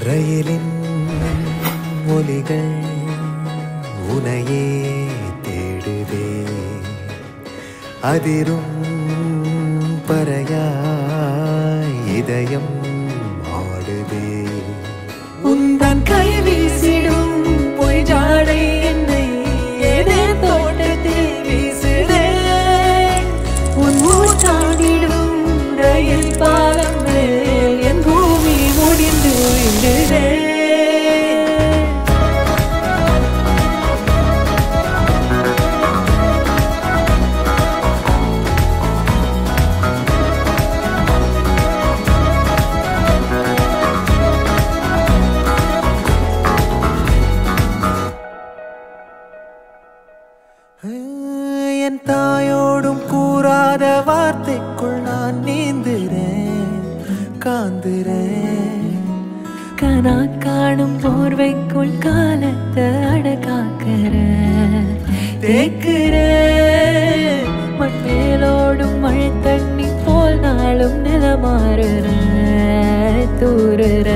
ரயிலின் ஒலிகள் உனையே தேடுதே அதிரும் பறையாய் இதயம் ஆடுதே உந்தன் கை வீசிடும் பொய் ஜாடை என்னை ஏதே தோட்டத்தில் வீசுதே உன் மூச்சாடிடும் ரயில் பாலம் மேல் என் பூமி முடிந்து விடுதே என் தாயோடும் கூறாத வார்த்தைக்குள் நான் நீந்துறேன் காந்துறேன் கனா காணும் போர்வைக்குள் காலத்தை அடக்காக்கிற தேக்குற மண்மேலோடும் மழை தண்ணி போல் நாளும் நிலமாறுற தூறுற